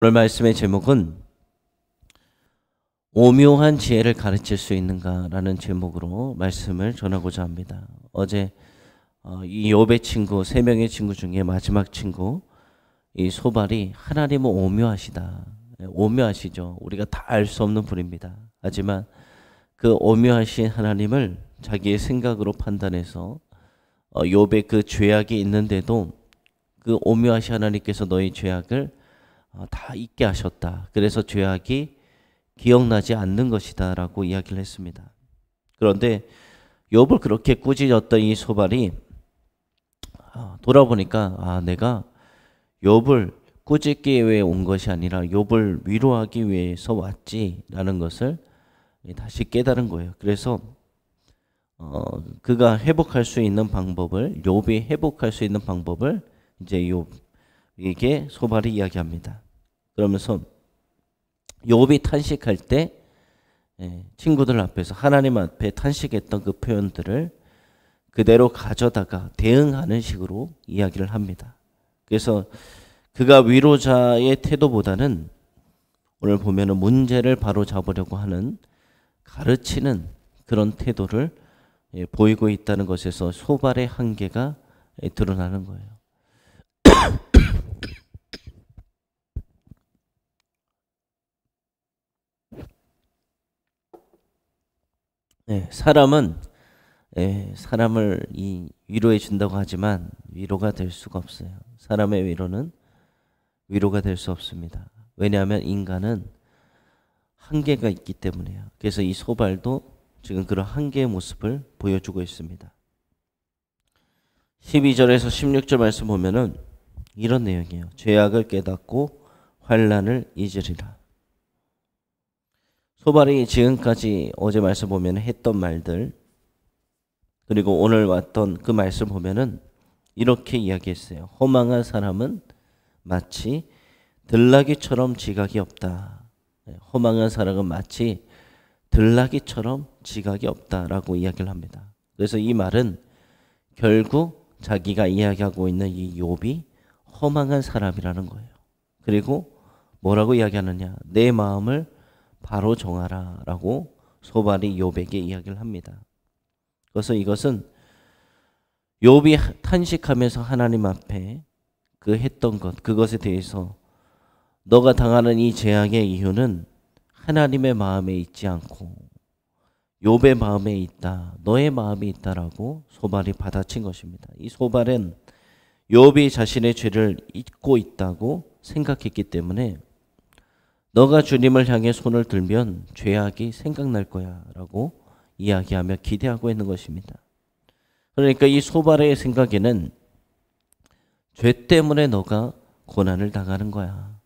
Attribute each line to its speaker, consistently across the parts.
Speaker 1: 오늘 말씀의 제목은 오묘한 지혜를 가르칠 수 있는가라는 제목으로 말씀을 전하고자 합니다. 어제 이 욥의 친구, 세 명의 친구 중에 마지막 친구 이 소발이 하나님은 오묘하시다. 오묘하시죠. 우리가 다 알 수 없는 분입니다. 하지만 그 오묘하신 하나님을 자기의 생각으로 판단해서 욥의 그 죄악이 있는데도 그 오묘하신 하나님께서 너희 죄악을 다 잊게 하셨다. 그래서 죄악이 기억나지 않는 것이다 라고 이야기를 했습니다. 그런데 욥을 그렇게 꾸짖었던 이 소발이 돌아보니까 내가 욥을 꾸짖기 위해 온 것이 아니라 욥을 위로하기 위해서 왔지라는 것을 다시 깨달은 거예요. 그래서 그가 회복할 수 있는 방법을, 욥이 회복할 수 있는 방법을 이제 욥에게 소발이 이야기합니다. 그러면서 욥이 탄식할 때 친구들 앞에서 하나님 앞에 탄식했던 그 표현들을 그대로 가져다가 대응하는 식으로 이야기를 합니다. 그래서 그가 위로자의 태도보다는 오늘 보면은 문제를 바로 잡으려고 하는 가르치는 그런 태도를 보이고 있다는 것에서 소발의 한계가 드러나는 거예요. 사람은 사람을 위로해 준다고 하지만 위로가 될 수가 없어요. 사람의 위로는 위로가 될 수 없습니다. 왜냐하면 인간은 한계가 있기 때문이에요. 그래서 이 소발도 지금 그런 한계의 모습을 보여주고 있습니다. 12절에서 16절 말씀 보면은 이런 내용이에요. 죄악을 깨닫고 환난을 잊으리라. 소발이 지금까지 어제 말씀 보면 했던 말들, 그리고 오늘 왔던 그 말씀 보면은 이렇게 이야기했어요. 허망한 사람은 마치 들나귀처럼 지각이 없다. 허망한 사람은 마치 들나귀처럼 지각이 없다라고 이야기를 합니다. 그래서 이 말은 결국 자기가 이야기하고 있는 이 욥이 허망한 사람이라는 거예요. 그리고 뭐라고 이야기하느냐? 내 마음을 바로 정하라 라고 소발이 욥에게 이야기를 합니다. 그래서 이것은 욥이 탄식하면서 하나님 앞에 그 했던 것, 그것에 대해서 너가 당하는 이 재앙의 이유는 하나님의 마음에 있지 않고 욥의 마음에 있다, 너의 마음에 있다라고 소발이 받아친 것입니다. 이 소발은 욥이 자신의 죄를 잊고 있다고 생각했기 때문에 너가 주님을 향해 손을 들면 죄악이 생각날 거야 라고 이야기하며 기대하고 있는 것입니다. 그러니까 이 소발의 생각에는 죄 때문에 너가 고난을 당하는 거야.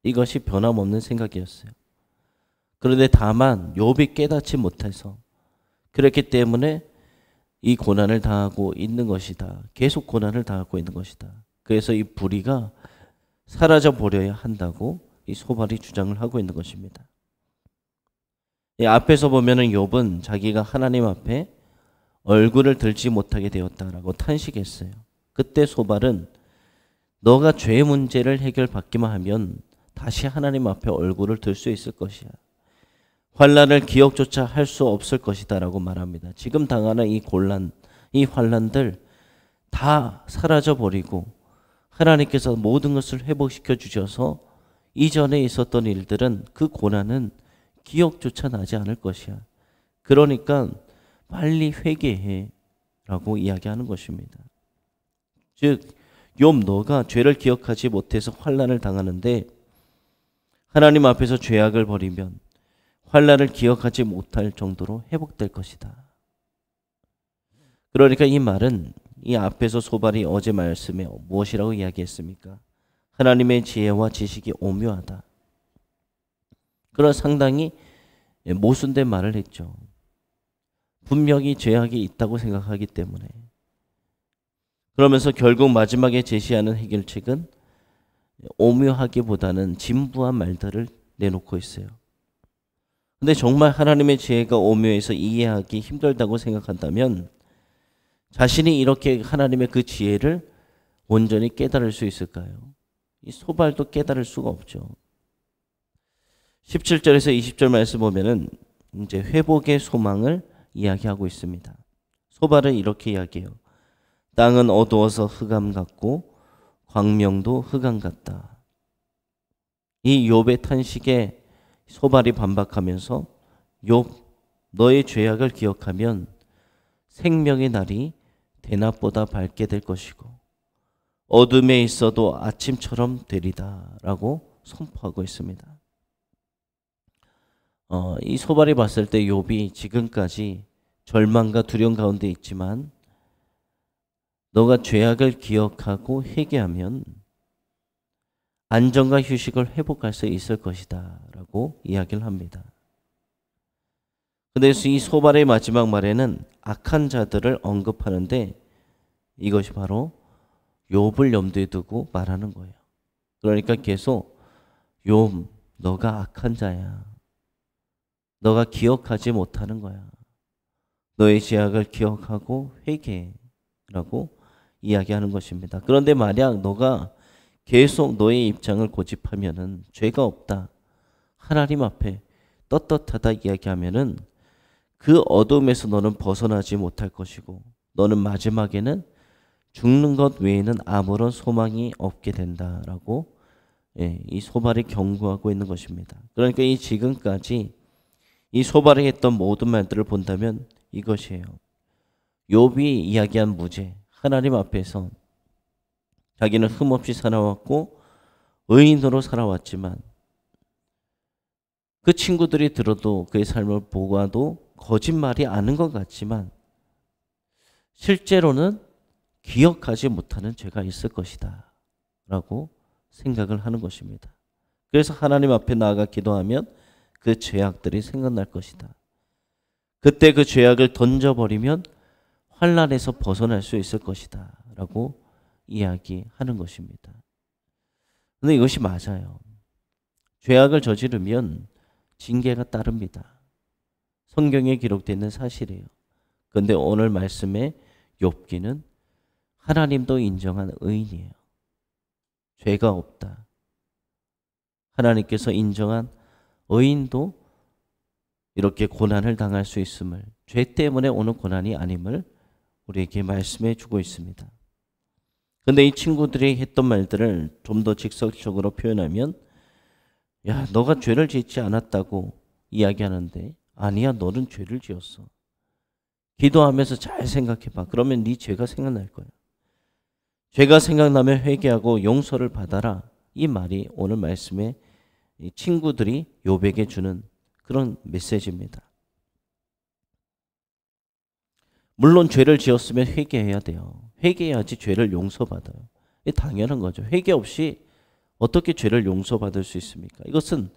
Speaker 1: 이것이 변함없는 생각이었어요. 그런데 다만 욥이 깨닫지 못해서 그렇기 때문에 이 고난을 당하고 있는 것이다. 계속 고난을 당하고 있는 것이다. 그래서 이 불의가 사라져 버려야 한다고 이 소발이 주장을 하고 있는 것입니다. 앞에서 보면은 욥은 자기가 하나님 앞에 얼굴을 들지 못하게 되었다라고 탄식했어요. 그때 소발은 너가 죄 문제를 해결받기만 하면 다시 하나님 앞에 얼굴을 들 수 있을 것이야. 환난을 기억조차 할 수 없을 것이다라고 말합니다. 지금 당하는 이 곤란, 이 환난들 다 사라져 버리고 하나님께서 모든 것을 회복시켜 주셔서 이전에 있었던 일들은 그 고난은 기억조차 나지 않을 것이야. 그러니까 빨리 회개해 라고 이야기하는 것입니다. 즉 욥 너가 죄를 기억하지 못해서 환난을 당하는데 하나님 앞에서 죄악을 버리면 환난을 기억하지 못할 정도로 회복될 것이다. 그러니까 이 말은 이 앞에서 소발이 어제 말씀에 무엇이라고 이야기했습니까? 하나님의 지혜와 지식이 오묘하다. 그런 상당히 모순된 말을 했죠. 분명히 죄악이 있다고 생각하기 때문에. 그러면서 결국 마지막에 제시하는 해결책은 오묘하기보다는 진부한 말들을 내놓고 있어요. 근데 정말 하나님의 지혜가 오묘해서 이해하기 힘들다고 생각한다면 자신이 이렇게 하나님의 그 지혜를 온전히 깨달을 수 있을까요? 이 소발도 깨달을 수가 없죠. 17절에서 20절 말씀 보면은 이제 회복의 소망을 이야기하고 있습니다. 소발은 이렇게 이야기해요. 땅은 어두워서 흑암 같고 광명도 흑암 같다. 이 욥의 탄식에 소발이 반박하면서 욥, 너의 죄악을 기억하면 생명의 날이 대낮보다 밝게 될 것이고 어둠에 있어도 아침처럼 되리다 라고 선포하고 있습니다. 이 소발이 봤을 때 욥이 지금까지 절망과 두려움 가운데 있지만 너가 죄악을 기억하고 회개하면 안정과 휴식을 회복할 수 있을 것이다 라고 이야기를 합니다. 근데 이 소발의 마지막 말에는 악한 자들을 언급하는데 이것이 바로 욥을 염두에 두고 말하는 거예요. 그러니까 계속 욥, 너가 악한 자야. 너가 기억하지 못하는 거야. 너의 죄악을 기억하고 회개라고 이야기하는 것입니다. 그런데 만약 너가 계속 너의 입장을 고집하면은 죄가 없다. 하나님 앞에 떳떳하다 이야기하면은 그 어둠에서 너는 벗어나지 못할 것이고 너는 마지막에는 죽는 것 외에는 아무런 소망이 없게 된다라고 이 소발이 경고하고 있는 것입니다. 그러니까 이 지금까지 이 소발이 했던 모든 말들을 본다면 이것이에요. 욥이 이야기한 무죄, 하나님 앞에서 자기는 흠없이 살아왔고 의인으로 살아왔지만 그 친구들이 들어도 그의 삶을 보고도 거짓말이 아닌 것 같지만 실제로는 기억하지 못하는 죄가 있을 것이다 라고 생각을 하는 것입니다. 그래서 하나님 앞에 나아가 기도하면 그 죄악들이 생각날 것이다. 그때 그 죄악을 던져버리면 환난에서 벗어날 수 있을 것이다 라고 이야기하는 것입니다. 그런데 이것이 맞아요. 죄악을 저지르면 징계가 따릅니다. 성경에 기록되어 있는 사실이에요. 그런데 오늘 말씀의 욥기는 하나님도 인정한 의인이에요. 죄가 없다. 하나님께서 인정한 의인도 이렇게 고난을 당할 수 있음을, 죄 때문에 오는 고난이 아님을 우리에게 말씀해 주고 있습니다. 그런데 이 친구들이 했던 말들을 좀 더 직설적으로 표현하면 야, 너가 죄를 짓지 않았다고 이야기하는데 아니야, 너는 죄를 지었어. 기도하면서 잘 생각해봐. 그러면 네 죄가 생각날 거야. 죄가 생각나면 회개하고 용서를 받아라. 이 말이 오늘 말씀에 이 친구들이 욥에게 주는 그런 메시지입니다. 물론 죄를 지었으면 회개해야 돼요. 회개해야지 죄를 용서받아요. 이게 당연한 거죠. 회개 없이 어떻게 죄를 용서받을 수 있습니까? 이것은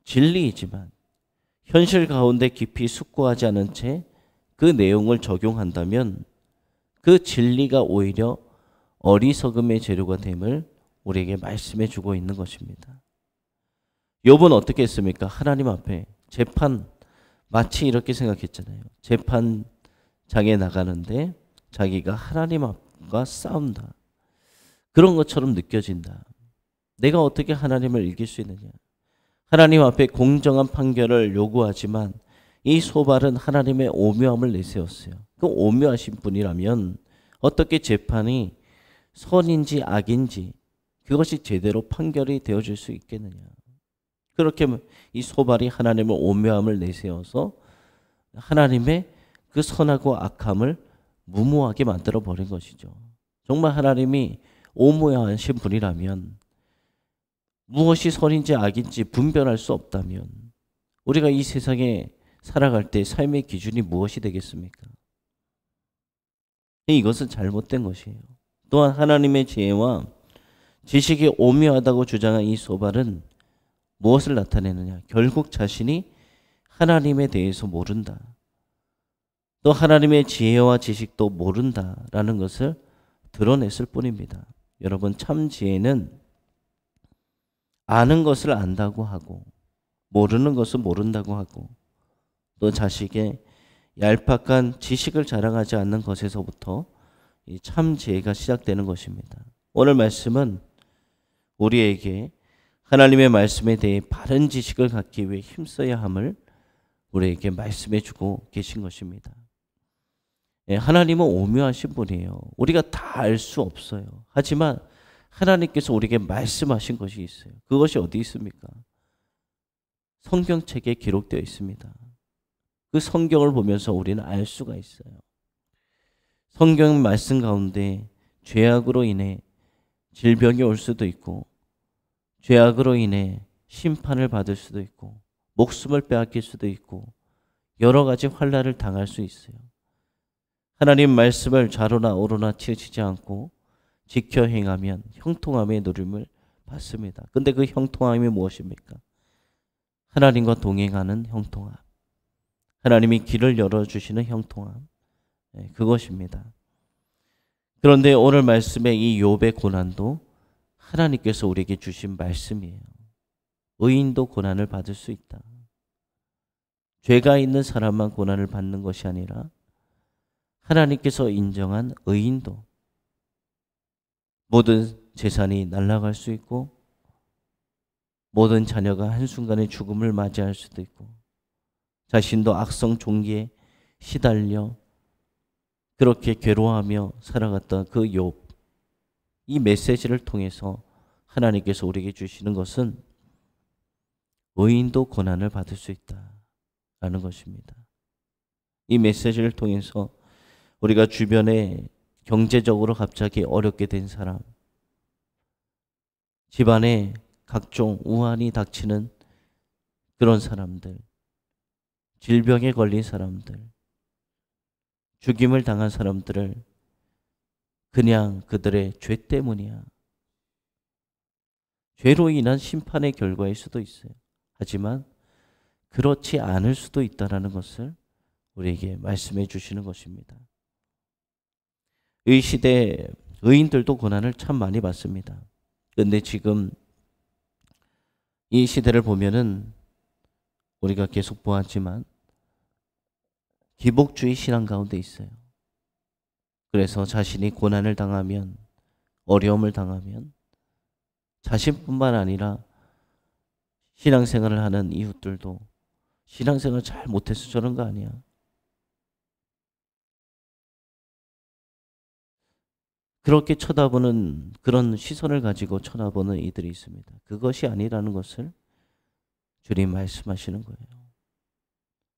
Speaker 1: 진리이지만 현실 가운데 깊이 숙고하지 않은 채 그 내용을 적용한다면 그 진리가 오히려 어리석음의 재료가 됨을 우리에게 말씀해 주고 있는 것입니다. 욥은 어떻게 했습니까? 하나님 앞에 재판, 마치 이렇게 생각했잖아요. 재판장에 나가는데 자기가 하나님 앞과 싸운다. 그런 것처럼 느껴진다. 내가 어떻게 하나님을 이길 수 있느냐. 하나님 앞에 공정한 판결을 요구하지만 이 소발은 하나님의 오묘함을 내세웠어요. 그 오묘하신 분이라면 어떻게 재판이 선인지 악인지 그것이 제대로 판결이 되어질 수 있겠느냐. 그렇게 이 소발이 하나님의 오묘함을 내세워서 하나님의 그 선하고 악함을 무모하게 만들어 버린 것이죠. 정말 하나님이 오묘하신 분이라면 무엇이 선인지 악인지 분별할 수 없다면 우리가 이 세상에 살아갈 때 삶의 기준이 무엇이 되겠습니까? 이것은 잘못된 것이에요. 또한 하나님의 지혜와 지식이 오묘하다고 주장한 이 소발은 무엇을 나타내느냐? 결국 자신이 하나님에 대해서 모른다. 또 하나님의 지혜와 지식도 모른다라는 것을 드러냈을 뿐입니다. 여러분, 참 지혜는 아는 것을 안다고 하고 모르는 것을 모른다고 하고 또 자식의 얄팍한 지식을 자랑하지 않는 것에서부터 이 참 지혜가 시작되는 것입니다. 오늘 말씀은 우리에게 하나님의 말씀에 대해 바른 지식을 갖기 위해 힘써야 함을 우리에게 말씀해 주고 계신 것입니다. 예, 하나님은 오묘하신 분이에요. 우리가 다 알 수 없어요. 하지만 하나님께서 우리에게 말씀하신 것이 있어요. 그것이 어디 있습니까? 성경책에 기록되어 있습니다. 그 성경을 보면서 우리는 알 수가 있어요. 성경 말씀 가운데 죄악으로 인해 질병이 올 수도 있고, 죄악으로 인해 심판을 받을 수도 있고, 목숨을 빼앗길 수도 있고, 여러 가지 환난을 당할 수 있어요. 하나님 말씀을 좌로나 우로나 치우치지 않고 지켜 행하면 형통함의 누림을 받습니다. 근데 그 형통함이 무엇입니까? 하나님과 동행하는 형통함. 하나님이 길을 열어주시는 형통함. 네, 그것입니다. 그런데 오늘 말씀의 이 욥의 고난도 하나님께서 우리에게 주신 말씀이에요. 의인도 고난을 받을 수 있다. 죄가 있는 사람만 고난을 받는 것이 아니라 하나님께서 인정한 의인도 모든 재산이 날아갈 수 있고, 모든 자녀가 한순간에 죽음을 맞이할 수도 있고, 자신도 악성 종기에 시달려 그렇게 괴로워하며 살아갔던 그 욥, 이 메시지를 통해서 하나님께서 우리에게 주시는 것은 의인도 고난을 받을 수 있다라는 것입니다. 이 메시지를 통해서 우리가 주변에 경제적으로 갑자기 어렵게 된 사람, 집안에 각종 우환이 닥치는 그런 사람들, 질병에 걸린 사람들, 죽임을 당한 사람들을 그냥 그들의 죄 때문이야, 죄로 인한 심판의 결과일 수도 있어요. 하지만 그렇지 않을 수도 있다는 것을 우리에게 말씀해 주시는 것입니다. 이 시대 의인들도 고난을 참 많이 받습니다. 그런데 지금 이 시대를 보면은 우리가 계속 보았지만 기복주의 신앙 가운데 있어요. 그래서 자신이 고난을 당하면, 어려움을 당하면 자신뿐만 아니라 신앙생활을 하는 이웃들도 신앙생활 잘 못해서 저런 거 아니야, 그렇게 쳐다보는, 그런 시선을 가지고 쳐다보는 이들이 있습니다. 그것이 아니라는 것을 주님 말씀하시는 거예요.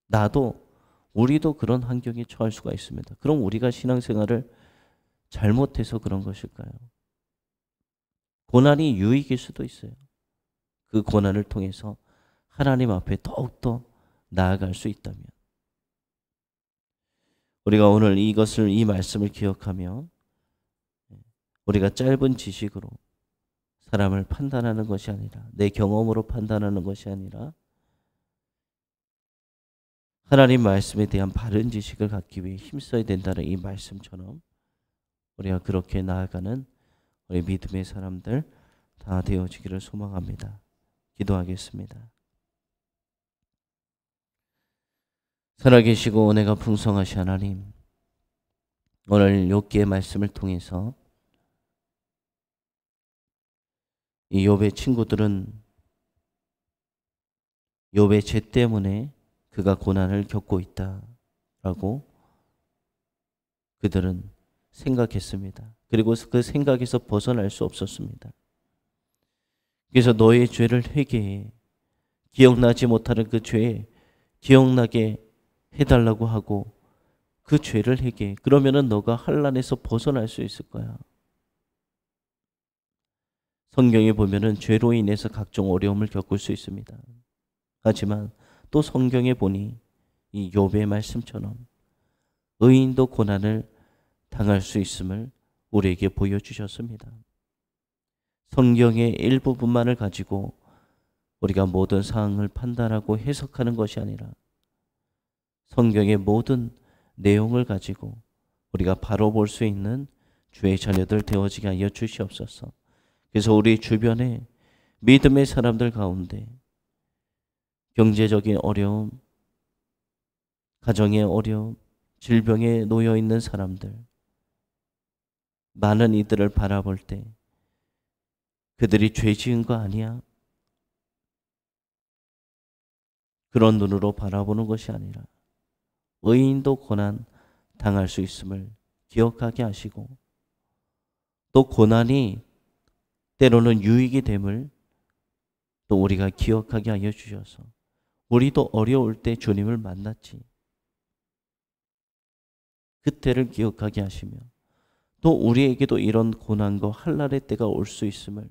Speaker 1: 나도, 우리도 그런 환경에 처할 수가 있습니다. 그럼 우리가 신앙생활을 잘못해서 그런 것일까요? 고난이 유익일 수도 있어요. 그 고난을 통해서 하나님 앞에 더욱더 나아갈 수 있다면. 우리가 오늘 이것을, 이 말씀을 기억하며 우리가 짧은 지식으로 사람을 판단하는 것이 아니라, 내 경험으로 판단하는 것이 아니라 하나님 말씀에 대한 바른 지식을 갖기 위해 힘써야 된다는 이 말씀처럼 우리가 그렇게 나아가는 우리 믿음의 사람들 다 되어지기를 소망합니다. 기도하겠습니다. 살아계시고 은혜가 풍성하신 하나님, 오늘 욥기의 말씀을 통해서 이 욥의 친구들은 욥의 죄 때문에 그가 고난을 겪고 있다라고 그들은 생각했습니다. 그리고 그 생각에서 벗어날 수 없었습니다. 그래서 너의 죄를 회개해, 기억나지 못하는 그 죄에 기억나게 해달라고 하고 그 죄를 회개해. 그러면은 너가 환난에서 벗어날 수 있을 거야. 성경에 보면은 죄로 인해서 각종 어려움을 겪을 수 있습니다. 하지만 또 성경에 보니 이 욥의 말씀처럼 의인도 고난을 당할 수 있음을 우리에게 보여주셨습니다. 성경의 일부분만을 가지고 우리가 모든 상황을 판단하고 해석하는 것이 아니라 성경의 모든 내용을 가지고 우리가 바로 볼 수 있는 주의 자녀들 되어지게 하여 주시옵소서. 그래서 우리 주변에 믿음의 사람들 가운데 경제적인 어려움, 가정의 어려움, 질병에 놓여 있는 사람들, 많은 이들을 바라볼 때 그들이 죄 지은 거 아니야. 그런 눈으로 바라보는 것이 아니라 의인도 고난 당할 수 있음을 기억하게 하시고, 또 고난이 때로는 유익이 됨을 또 우리가 기억하게 하여 주셔서 우리도 어려울 때 주님을 만났지, 그때를 기억하게 하시며, 또 우리에게도 이런 고난과 환난의 때가 올 수 있음을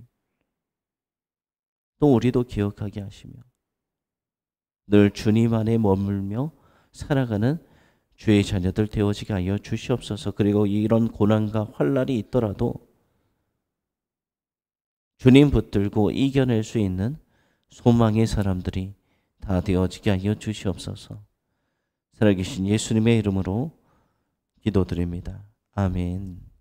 Speaker 1: 또 우리도 기억하게 하시며, 늘 주님 안에 머물며 살아가는 주의 자녀들 되어지게 하여 주시옵소서. 그리고 이런 고난과 환난이 있더라도 주님 붙들고 이겨낼 수 있는 소망의 사람들이 다 되어지게 하여 주시옵소서. 살아계신 예수님의 이름으로 기도드립니다. 아멘.